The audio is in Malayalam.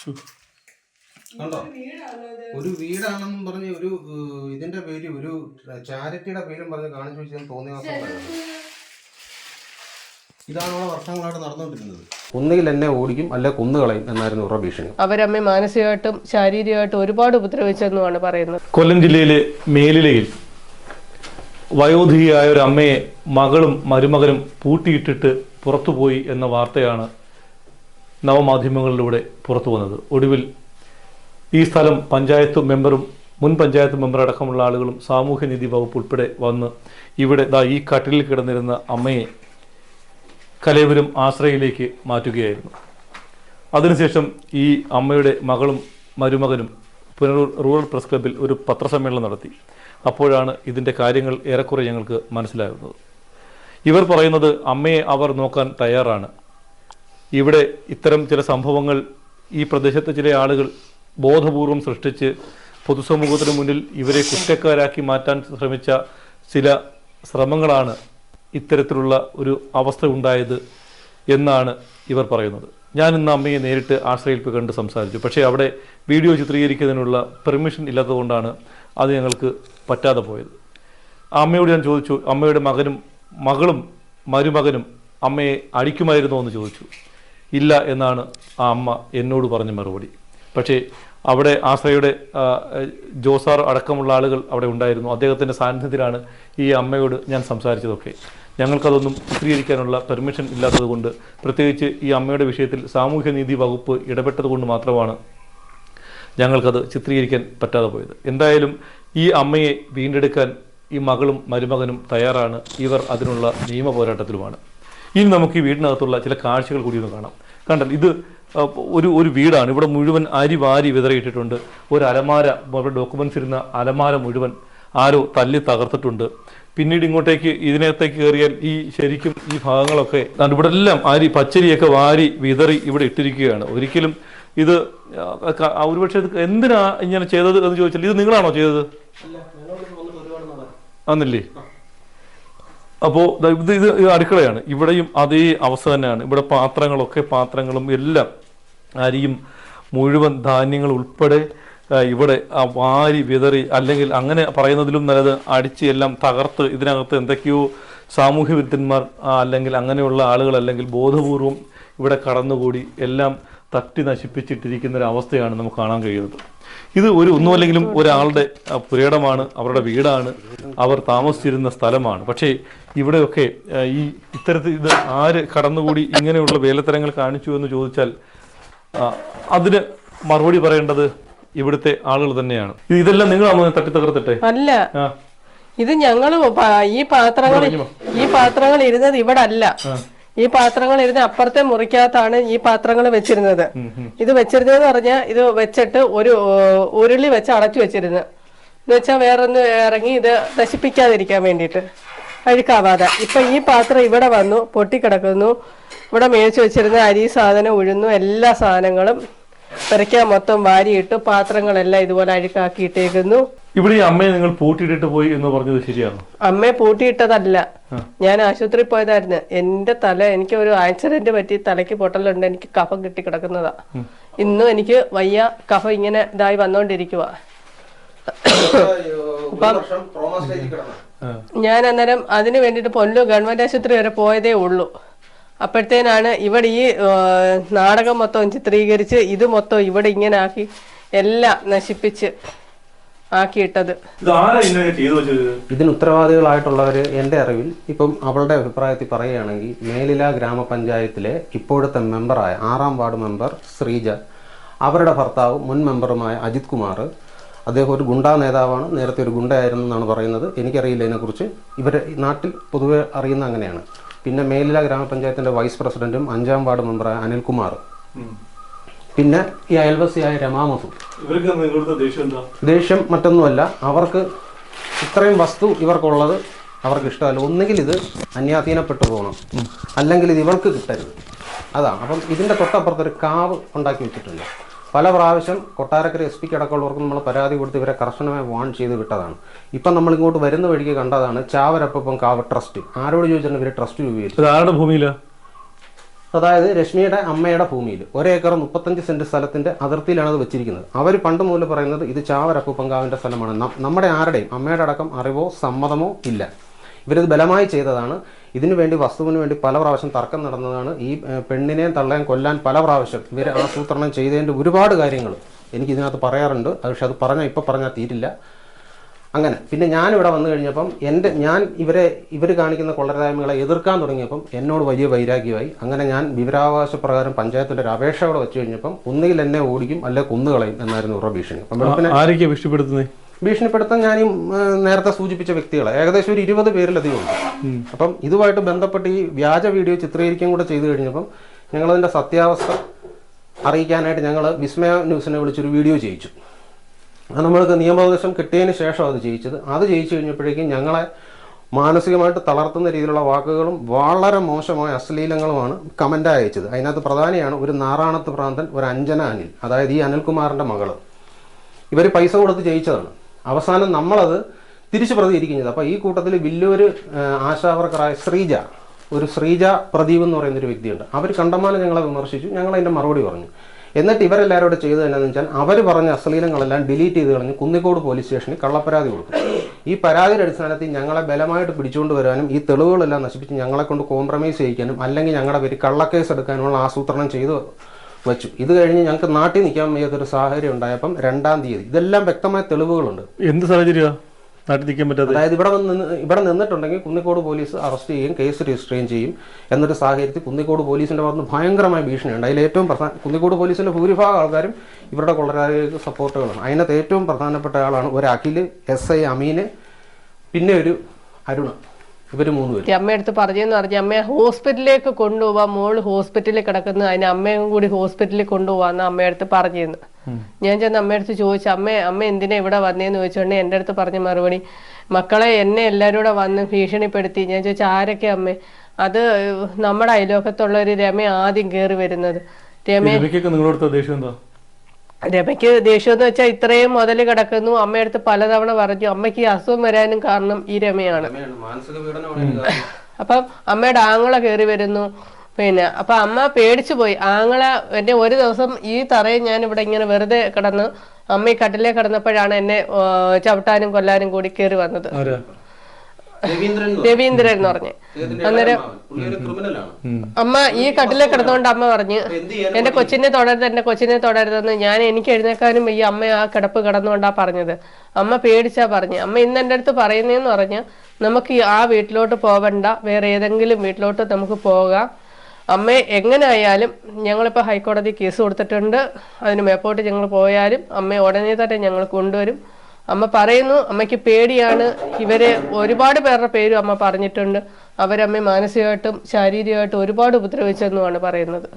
കണ്ടോ, ഒരു വീടാണെന്നും പറഞ്ഞ് ഒരു ഇതിന്റെ പേര് ഒരു ചാരിറ്റിയുടെ പേരും പറഞ്ഞ് കാണിച്ചു വെച്ചാൽ തോന്നിയ ഇതാണ് അവിടെ വർഷങ്ങളായിട്ട് നടന്നുകൊണ്ടിരുന്നത്. ഒന്നുകിൽ എന്നെ ഓടിക്കും അല്ലെ കൊന്നുകളയും എന്നായിരുന്നു ഉറ ഭീഷണി. അവരമ്മ മാനസികമായിട്ടും ശാരീരികമായിട്ടും ഒരുപാട് ഉപദ്രവിച്ചെന്നുമാണ് പറയുന്നത്. കൊല്ലം ജില്ലയിലെ മേലിലയിൽ വയോധികയായ ഒരു അമ്മയെ മകളും മരുമകനും പൂട്ടിയിട്ടിട്ട് പുറത്തുപോയി എന്ന വാർത്തയാണ് നവമാധ്യമങ്ങളിലൂടെ പുറത്തു വന്നത്. ഒടുവിൽ ഈ സ്ഥലം പഞ്ചായത്ത് മെമ്പറും മുൻ പഞ്ചായത്ത് മെമ്പർ അടക്കമുള്ള ആളുകളും സാമൂഹ്യനീതി വകുപ്പ് ഉൾപ്പെടെ വന്ന് ഇവിടെ ഈ കട്ടിലിൽ കിടന്നിരുന്ന അമ്മയെ കലേവരും ആശ്രയിലേക്ക് മാറ്റുകയായിരുന്നു. അതിനുശേഷം ഈ അമ്മയുടെ മകളും മരുമകനും പുനലൂർ റൂറൽ പ്രസ് ക്ലബ്ബിൽ ഒരു പത്രസമ്മേളനം നടത്തി. അപ്പോഴാണ് ഇതിൻ്റെ കാര്യങ്ങൾ ഏറെക്കുറെ ഞങ്ങൾക്ക് മനസ്സിലാകുന്നത്. ഇവർ പറയുന്നത് അമ്മയെ അവർ നോക്കാൻ തയ്യാറാണ്. ഇവിടെ ഇത്തരം ചില സംഭവങ്ങൾ ഈ പ്രദേശത്തെ ചില ആളുകൾ ബോധപൂർവം സൃഷ്ടിച്ച് പൊതുസമൂഹത്തിന് മുന്നിൽ ഇവരെ കുറ്റക്കാരാക്കി മാറ്റാൻ ശ്രമിച്ച ചില ശ്രമങ്ങളാണ് ഇത്തരത്തിലുള്ള ഒരു അവസ്ഥ ഉണ്ടായത് എന്നാണ് ഇവർ പറയുന്നത്. ഞാൻ ഇന്ന് അമ്മയെ നേരിട്ട് ആശ്രയിൽ പോയി കണ്ട് സംസാരിച്ചു. പക്ഷേ അവിടെ വീഡിയോ ചിത്രീകരിക്കുന്നതിനുള്ള പെർമിഷൻ ഇല്ലാത്തതുകൊണ്ടാണ് അത് ഞങ്ങൾക്ക് പറ്റാതെ പോയത്. അമ്മയോട് ഞാൻ ചോദിച്ചു, അമ്മയുടെ മകളും മരുമകനും അമ്മയെ അടിക്കുമായിരുന്നോ എന്ന് ചോദിച്ചു. ഇല്ല എന്നാണ് ആ അമ്മ എന്നോട് പറഞ്ഞ മറുപടി. പക്ഷേ അവിടെ ആശ്രയയുടെ ജോസാർ അടക്കമുള്ള ആളുകൾ അവിടെ ഉണ്ടായിരുന്നു. അദ്ദേഹത്തിൻ്റെ സാന്നിധ്യത്തിലാണ് ഈ അമ്മയോട് ഞാൻ സംസാരിച്ചതൊക്കെ. ഞങ്ങൾക്കതൊന്നും ചിത്രീകരിക്കാനുള്ള പെർമിഷൻ ഇല്ലാത്തതുകൊണ്ട്, പ്രത്യേകിച്ച് ഈ അമ്മയുടെ വിഷയത്തിൽ സാമൂഹ്യനീതി വകുപ്പ് ഇടപെട്ടത് കൊണ്ട് മാത്രമാണ് ഞങ്ങൾക്കത് ചിത്രീകരിക്കാൻ പറ്റാതെ പോയത്. എന്തായാലും ഈ അമ്മയെ വീണ്ടെടുക്കാൻ ഈ മകളും മരുമകനും തയ്യാറാണ്. ഇവർ അതിനുള്ള നിയമ പോരാട്ടത്തിലുമാണ്. ഇനി നമുക്ക് ഈ വീടിനകത്തുള്ള ചില കാഴ്ചകൾ കൂടി ഒന്ന് കാണാം. കണ്ടാൽ ഇത് ഒരു വീടാണ്. ഇവിടെ മുഴുവൻ അരി വാരി വിതറിയിട്ടിട്ടുണ്ട്. ഒരു അലമാര, അവിടെ ഡോക്യുമെന്റ്സ് ഇരുന്ന അലമാര മുഴുവൻ ആരോ തല്ലി തകർത്തിട്ടുണ്ട്. പിന്നീട് ഇങ്ങോട്ടേക്ക് ഇതിനകത്തേക്ക് കയറിയാൽ ഈ ശരിക്കും ഈ ഭാഗങ്ങളൊക്കെ ഇവിടെ എല്ലാം പച്ചരിയൊക്കെ വാരി വിതറി ഇവിടെ ഇട്ടിരിക്കുകയാണ്. ഒരിക്കലും ഇത് ഒരുപക്ഷെ എന്തിനാ ഇങ്ങനെ ചെയ്തത് എന്ന് ചോദിച്ചാൽ ഇത് നിങ്ങളാണോ ചെയ്തത്? ആന്നില്ലേ? അപ്പോൾ ഇത് അടുക്കളയാണ്. ഇവിടെയും അതേ അവസ്ഥ തന്നെയാണ്. ഇവിടെ പാത്രങ്ങളും എല്ലാം അരിയും മുഴുവൻ ധാന്യങ്ങൾ ഉൾപ്പെടെ ഇവിടെ വാരി വിതറി, അല്ലെങ്കിൽ അങ്ങനെ പറയുന്നതിലും നല്ലത് അടിച്ച് എല്ലാം തകർത്ത് ഇതിനകത്ത് എന്തൊക്കെയോ സാമൂഹ്യ വിരുദ്ധന്മാർ അല്ലെങ്കിൽ അങ്ങനെയുള്ള ആളുകൾ അല്ലെങ്കിൽ ബോധപൂർവം ഇവിടെ കടന്നുകൂടി എല്ലാം തട്ടി നശിപ്പിച്ചിട്ടിരിക്കുന്ന ഒരു അവസ്ഥയാണ് നമുക്ക് കാണാൻ കഴിയുന്നത്. ഇത് ഒന്നുമല്ലെങ്കിലും ഒരാളുടെ പുരയിടമാണ്, അവരുടെ വീടാണ്, അവർ താമസിച്ചിരുന്ന സ്ഥലമാണ്. പക്ഷേ ഇവിടെയൊക്കെ ഇത്തരത്തിൽ ഇത് ആര് കടന്നുകൂടി ഇങ്ങനെയുള്ള വേലത്തരങ്ങൾ കാണിച്ചു എന്ന് ചോദിച്ചാൽ അതിന് മറുപടി പറയേണ്ടത് ഇവിടുത്തെ ആളുകൾ തന്നെയാണ്. ഇതെല്ലാം നിങ്ങളാണോ തട്ടിത്തകർത്തിട്ടെ? അല്ല, ഇത് ഞങ്ങള് ഈ പാത്രങ്ങൾ ഇരുന്നത് ഇവിടെ അല്ല. ഈ പാത്രങ്ങൾ ഇരുന്ന് അപ്പുറത്തെ മുറിക്കകത്താണ് ഈ പാത്രങ്ങൾ വെച്ചിരുന്നത്. ഇത് വെച്ചിരുന്നതെന്ന് പറഞ്ഞാൽ ഇത് വെച്ചിട്ട് ഒരു ഉരുളി വെച്ച് അടച്ചു വെച്ചിരുന്നു എന്ന് വെച്ചാൽ വേറൊന്ന് ഇറങ്ങി ഇത് നശിപ്പിക്കാതിരിക്കാൻ വേണ്ടിയിട്ട്, അഴുക്കാവാതെ. ഇപ്പൊ ഈ പാത്രം ഇവിടെ വന്നു പൊട്ടിക്കിടക്കുന്നു. ഇവിടെ മേടിച്ചു വെച്ചിരുന്ന അരി സാധനം, ഉഴുന്നു, എല്ലാ സാധനങ്ങളും പെരയ്ക്കാൻ മൊത്തം വാരിയിട്ട് പാത്രങ്ങളെല്ലാം ഇതുപോലെ അഴുക്കാക്കിയിട്ടേക്കുന്നു. ഇവിടെ ഈ അമ്മയെ നിങ്ങൾ പൂട്ടിയിട്ടിട്ട് പോയി എന്ന് പറഞ്ഞത് ശരിയാണോ? അമ്മയെ പൂട്ടിയിട്ടതല്ല, ഞാൻ ആശുപത്രിയിൽ പോയതായിരുന്നു. എന്റെ എനിക്ക് ഒരു ആക്സിഡന്റ് പറ്റി തലയ്ക്ക് പൊട്ടലുണ്ട്. എനിക്ക് കഫം കിട്ടി കിടക്കുന്നതാ. ഇന്നും എനിക്ക് വയ്യ, കഫം ഇങ്ങനെ ഇതായി വന്നോണ്ടിരിക്കുക. ഞാൻ അന്നേരം അതിന് വേണ്ടിട്ട് പൊല്ലൂർ ഗവൺമെന്റ് ആശുപത്രി വരെ പോയതേ ഉള്ളൂ. അപ്പോഴത്തേനാണ് ഇവിടെ ഈ നാടകം മൊത്തം ചിത്രീകരിച്ച് ഇത് മൊത്തം ഇവിടെ ഇങ്ങനെ ആക്കി എല്ലാം നശിപ്പിച്ച് ആക്കിയിട്ടത്. ഇതിന് ഉത്തരവാദികളായിട്ടുള്ളവര് എൻ്റെ അറിവിൽ ഇപ്പം അവളുടെ അഭിപ്രായത്തിൽ പറയുകയാണെങ്കിൽ മേലില ഗ്രാമപഞ്ചായത്തിലെ ഇപ്പോഴത്തെ മെമ്പറായ 6ാം വാർഡ് മെമ്പർ ശ്രീജ, അവരുടെ ഭർത്താവ് മുൻ മെമ്പറുമായ അജിത് കുമാർ, അദ്ദേഹം ഒരു ഗുണ്ടാ നേതാവാണ്, നേരത്തെ ഒരു ഗുണ്ടയായിരുന്നു എന്നാണ് പറയുന്നത്. എനിക്കറിയില്ല ഇതിനെക്കുറിച്ച്. ഇവരെ നാട്ടിൽ പൊതുവെ അറിയുന്ന അങ്ങനെയാണ്. പിന്നെ മേലില ഗ്രാമപഞ്ചായത്തിൻ്റെ വൈസ് പ്രസിഡന്റും 5ാം വാർഡ് മെമ്പറായ അനിൽകുമാർ, പിന്നെ ഈ അയൽവാസിയായ രമാമസു. ദേഷ്യം മറ്റൊന്നുമല്ല, അവർക്ക് ഇത്രയും വസ്തു ഇവർക്കുള്ളത് അവർക്ക് ഇഷ്ടമല്ല. ഒന്നുകിൽ ഇത് അന്യാധീനപ്പെട്ടു പോകണം, അല്ലെങ്കിൽ ഇത് ഇവർക്ക് കിട്ടരുത്. അതാണ്. അപ്പം ഇതിൻ്റെ തൊട്ടപ്പുറത്തൊരു കാവ് ഉണ്ടാക്കി വെച്ചിട്ടുണ്ട്. പല പ്രാവശ്യം കൊട്ടാരക്കര SP അടക്കമുള്ളവർക്ക് നമ്മൾ പരാതി കൊടുത്ത് ഇവരെ കർശനമായി വാൺ ചെയ്ത് വിട്ടതാണ്. ഇപ്പം നമ്മൾ ഇങ്ങോട്ട് വരുന്ന വഴിക്ക് കണ്ടതാണ് ചാവരപ്പം കാവ് ട്രസ്റ്റ്. ആരോട് ചോദിച്ചാൽ ഇവർ ട്രസ്റ്റ് രൂപീകരിച്ചു. ആരുടെ ഭൂമിയിലാണ്? അതായത് രശ്മിയുടെ അമ്മയുടെ ഭൂമിയിൽ 1 ഏക്കർ 35 സെന്റ് സ്ഥലത്തിന്റെ അതിർത്തിയിലാണ് അത് വെച്ചിരിക്കുന്നത്. അവർ പണ്ട് മുതൽ പറയുന്നത് ഇത് ചാവരപ്പൂപ്പങ്കാവിന്റെ സ്ഥലമാണ്. നമ്മുടെ ആരുടെയും അമ്മയുടെ അടക്കം അറിവോ സമ്മതമോ ഇല്ല. ഇവരിത് ബലമായി ചെയ്തതാണ്. ഇതിനു വേണ്ടി വസ്തുവിന് വേണ്ടി പല പ്രാവശ്യം തർക്കം നടന്നതാണ്. ഈ പെണ്ണിനെയും തള്ളയും കൊല്ലാൻ പല പ്രാവശ്യം ഇവർ ആസൂത്രണം ചെയ്തതിൻ്റെ ഒരുപാട് കാര്യങ്ങൾ എനിക്ക് ഇതിനകത്ത് പറയാറുണ്ട്. പക്ഷെ അത് ഇപ്പം പറഞ്ഞാൽ തീരില്ല. അങ്ങനെ പിന്നെ ഞാനിവിടെ വന്നു കഴിഞ്ഞപ്പം ഞാൻ ഇവർ കാണിക്കുന്ന കൊള്ളരായ്മകളെ എതിർക്കാൻ തുടങ്ങിയപ്പം എന്നോട് വലിയ വൈരാഗ്യമായി. അങ്ങനെ ഞാൻ വിവരാവകാശ പ്രകാരം പഞ്ചായത്തിൻ്റെ ഒരു അപേക്ഷ അവിടെ വെച്ച് കഴിഞ്ഞപ്പം ഒന്നുകിൽ എന്നെ ഓടിക്കും അല്ലെ കൊന്നുകളയും എന്നായിരുന്നു ഇവരുടെ ഭീഷണി. അപ്പം ഭീഷണിപ്പെടുത്താൻ ഞാൻ ഈ നേരത്തെ സൂചിപ്പിച്ച വ്യക്തികളെ ഏകദേശം ഒരു 20 പേരിലധികം ഉണ്ട്. അപ്പം ഇതുമായിട്ട് ബന്ധപ്പെട്ട് ഈ വ്യാജ വീഡിയോ ചിത്രീകരിക്കുകയും കൂടെ ചെയ്തു കഴിഞ്ഞപ്പം ഞങ്ങളതിൻ്റെ സത്യാവസ്ഥ അറിയിക്കാനായിട്ട് ഞങ്ങൾ വിസ്മയ ന്യൂസിനെ വിളിച്ചൊരു വീഡിയോ ചെയ്യിച്ചു. അത് നമ്മൾക്ക് നിയമോപദേശം കിട്ടിയതിന് ശേഷം അത് ചെയ്യിച്ചത്. അത് ചെയ്യിച്ചു കഴിഞ്ഞപ്പോഴേക്കും ഞങ്ങളെ മാനസികമായിട്ട് തളർത്തുന്ന രീതിയിലുള്ള വാക്കുകളും വളരെ മോശമായ അശ്ലീലങ്ങളുമാണ് കമൻ്റായി അയച്ചത്. അതിനകത്ത് പ്രധാനിയാണ് ഒരു നാറാണത്ത് ഭ്രാന്തൻ, ഒരു അഞ്ജന അനിൽ, അതായത് ഈ അനിൽകുമാറിൻ്റെ മകള്. ഇവർ പൈസ കൊടുത്ത് ചെയ്യിച്ചതാണ്. അവസാനം നമ്മളത് തിരിച്ച് പ്രതികരിക്കുന്നത്. അപ്പോൾ ഈ കൂട്ടത്തിൽ വലിയൊരു ആശാവർക്കറായ ശ്രീജ പ്രദീപ് എന്ന് പറയുന്നൊരു വ്യക്തിയുണ്ട്. അവർ കണ്ടമാനം ഞങ്ങളെ വിമർശിച്ചു. ഞങ്ങളതിൻ്റെ മറുപടി പറഞ്ഞു. എന്നിട്ട് ഇവരെല്ലാവരും കൂടെ ചെയ്തത് എന്താണെന്ന് വെച്ചാൽ അവർ പറഞ്ഞ അശ്ലീലങ്ങളെല്ലാം ഡിലീറ്റ് ചെയ്ത് കളഞ്ഞ് കുന്നിക്കോട് പോലീസ് സ്റ്റേഷനിൽ കള്ളപ്പരാതി കൊടുക്കും. ഈ പരാതിയുടെ അടിസ്ഥാനത്തിൽ ഞങ്ങളെ ബലമായിട്ട് പിടിച്ചുകൊണ്ട് വരാനും ഈ തെളിവുകളെല്ലാം നശിപ്പിച്ച് ഞങ്ങളെ കൊണ്ട് കോംപ്രമൈസ് ചെയ്യിക്കാനും അല്ലെങ്കിൽ ഞങ്ങളുടെ പേര് കള്ളക്കേസ് എടുക്കാനുള്ള ആസൂത്രണം ചെയ്തു വെച്ചു. ഇത് കഴിഞ്ഞ് ഞങ്ങൾക്ക് നാട്ടിൽ നിൽക്കാൻ വയ്യാത്തൊരു സാഹചര്യം ഉണ്ടായപ്പം 2-ാം തീയതി ഇതെല്ലാം വ്യക്തമായ തെളിവുകളുണ്ട്. എന്ത് സാഹചര്യമാണ് നാട്ടിൽ നിൽക്കാൻ പറ്റാതെ? അതായത് ഇവിടെ നിന്നിട്ടുണ്ടെങ്കിൽ കുന്നിക്കോട് പോലീസ് അറസ്റ്റ് ചെയ്യും, കേസ് രജിസ്റ്റർ ചെയ്യും എന്നൊരു സാഹചര്യത്തിൽ കുന്നിക്കോട് പോലീസിന്റെ ഭാഗത്ത് ഭയങ്കരമായ ഭീഷണിയുണ്ട്. അതിൽ ഏറ്റവും കുന്നിക്കോട് പോലീസിന്റെ ഭൂരിഭാഗം ആൾക്കാരും ഇവരുടെ കൊള്ളരാളികൾക്ക് സപ്പോർട്ടുകളാണ്. അതിനകത്ത് ഏറ്റവും പ്രധാനപ്പെട്ട ആളാണ് ഒരു അഖില്, SI അമീന്, പിന്നെ ഒരു അരുണ. ഇവർ 3 പേര് അമ്മയടുത്ത് പറഞ്ഞെന്ന് പറഞ്ഞ അമ്മയെ ഹോസ്പിറ്റലിലേക്ക് കൊണ്ടുപോവാ, മോള് ഹോസ്പിറ്റലിൽ കിടക്കുന്നു, അതിന് അമ്മയും കൂടി ഹോസ്പിറ്റലിൽ കൊണ്ടുപോവാന്ന് അമ്മയടുത്ത് പറഞ്ഞിരുന്നു. ഞാൻ ചെന്ന് അമ്മയടുത്ത് ചോദിച്ചു, അമ്മ എന്തിനാ ഇവിടെ വന്നേന്ന് ചോദിച്ചോണ്ട് എൻ്റെ അടുത്ത് പറഞ്ഞ മറുപടി, മക്കളെ എന്നെ എല്ലാവരും കൂടെ വന്ന് ഭീഷണിപ്പെടുത്തി. ഞാൻ ചോദിച്ചു ആരൊക്കെ അമ്മേ? അത് നമ്മുടെ അയലോകത്തുള്ള ഒരു രമ ആദ്യം കയറി വരുന്നത്. രമയ്ക്ക് ദേഷ്യം എന്ന് വെച്ചാൽ ഇത്രയും മുതൽ കിടക്കുന്നു. അമ്മയടുത്ത് പലതവണ പറഞ്ഞു അമ്മയ്ക്ക് അസുഖം വരാനും കാരണം ഈ രമയാണ്. അപ്പം അമ്മയുടെ ആങ്ങള കയറി വരുന്നു. പിന്നെ അപ്പൊ അമ്മ പേടിച്ചു പോയി. ആങ്ങള എന്നെ ഒരു ദിവസം ഈ തറയിൽ ഞാൻ ഇവിടെ ഇങ്ങനെ വെറുതെ കിടന്ന് അമ്മ ഈ കട്ടിലേ കിടന്നപ്പോഴാണ് എന്നെ ചവിട്ടാനും കൊല്ലാനും കൂടി കയറി വന്നത്. രവീന്ദ്രൻ എന്ന് പറഞ്ഞ്. അന്നേരം അമ്മ ഈ കട്ടിലേ കിടന്നുകൊണ്ട് അമ്മ പറഞ്ഞു എന്റെ കൊച്ചിനെ തുടരുതെന്ന്. എനിക്ക് എഴുന്നേക്കാനും ഈ അമ്മ ആ കിടപ്പ് കിടന്നുകൊണ്ടാ പറഞ്ഞത്. അമ്മ പേടിച്ചാ പറഞ്ഞു. അമ്മ ഇന്ന് എൻ്റെ അടുത്ത് പറയുന്നതെന്ന് പറഞ്ഞ് നമുക്ക് ആ വീട്ടിലോട്ട് പോവണ്ട, വേറെ ഏതെങ്കിലും വീട്ടിലോട്ട് നമുക്ക് പോകാം. അമ്മ എങ്ങനെ ആയാലും ഞങ്ങളിപ്പോൾ ഹൈക്കോടതി കേസ് കൊടുത്തിട്ടുണ്ട്. അതിന് മേപ്പോട്ട് ഞങ്ങൾ പോയാലും അമ്മയെ ഉടനെ തന്നെ ഞങ്ങൾ കൊണ്ടുവരും. അമ്മ പറയുന്നു അമ്മയ്ക്ക് പേടിയാണ്. ഒരുപാട് പേരുടെ പേരും അമ്മ പറഞ്ഞിട്ടുണ്ട്. അവരമ്മ മാനസികമായിട്ടും ശാരീരികമായിട്ടും ഒരുപാട് ഉപദ്രവിച്ചെന്നുമാണ് പറയുന്നത്.